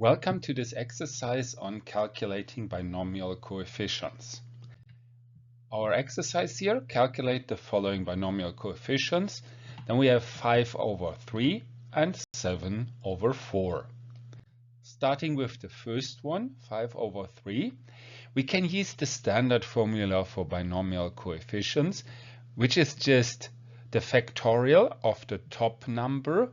Welcome to this exercise on calculating binomial coefficients. Our exercise here, calculate the following binomial coefficients. Then we have 5/3 and 7/4. Starting with the first one, 5/3, we can use the standard formula for binomial coefficients, which is just the factorial of the top number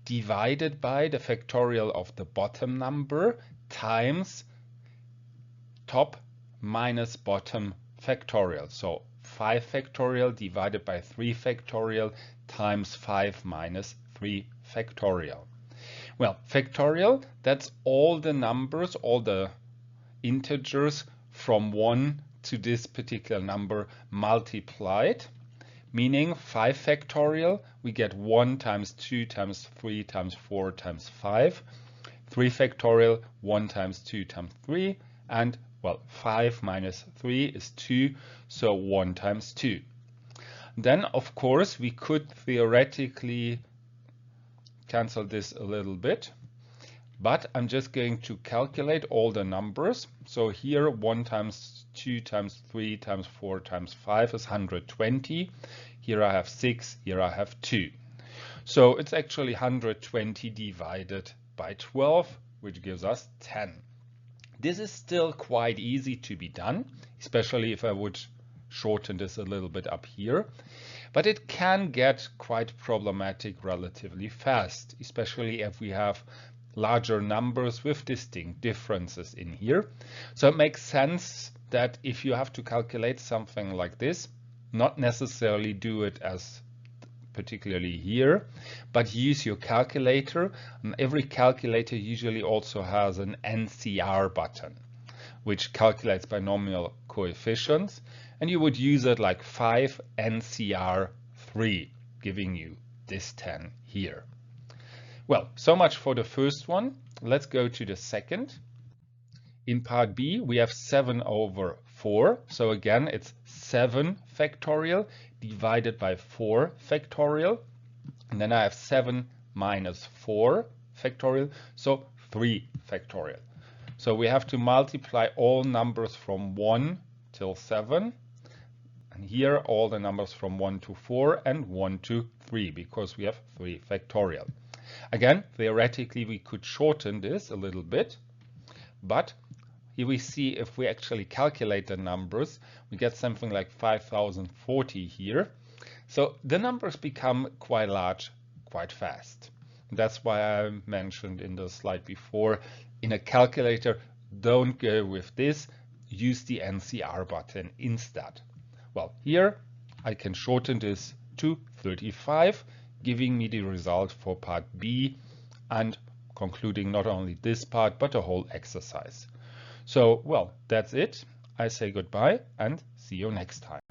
divided by the factorial of the bottom number times top minus bottom factorial. So 5 factorial divided by 3 factorial times 5 minus 3 factorial. Well, factorial, that's all the numbers, all the integers from 1 to this particular number multiplied. Meaning 5 factorial, we get 1 times 2 times 3 times 4 times 5. 3 factorial, 1 times 2 times 3. And, well, 5 minus 3 is 2, so 1 times 2. Then, of course, we could theoretically cancel this a little bit. But I'm just going to calculate all the numbers. So here 1 times 2 times 3 times 4 times 5 is 120. Here I have 6, here I have 2. So it's actually 120 divided by 12, which gives us 10. This is still quite easy to be done, especially if I would shorten this a little bit up here. But it can get quite problematic relatively fast, especially if we have larger numbers with distinct differences in here. So it makes sense that if you have to calculate something like this, not necessarily do it as particularly here, but use your calculator. And every calculator usually also has an NCR button, which calculates binomial coefficients. And you would use it like 5 NCR 3, giving you this 10 here. Well, so much for the first one. Let's go to the second. In part B, we have 7/4. So again, it's 7 factorial divided by 4 factorial. And then I have 7 minus 4 factorial, so 3 factorial. So we have to multiply all numbers from 1 till 7. And here all the numbers from 1 to 4 and 1 to 3, because we have 3 factorial. Again, theoretically, we could shorten this a little bit, but here we see if we actually calculate the numbers, we get something like 5040 here. So the numbers become quite large, quite fast. That's why I mentioned in the slide before, in a calculator, don't go with this, use the NCR button instead. Well, here I can shorten this to 35, giving me the result for part B and concluding not only this part, but the whole exercise. So, well, that's it. I say goodbye and see you next time.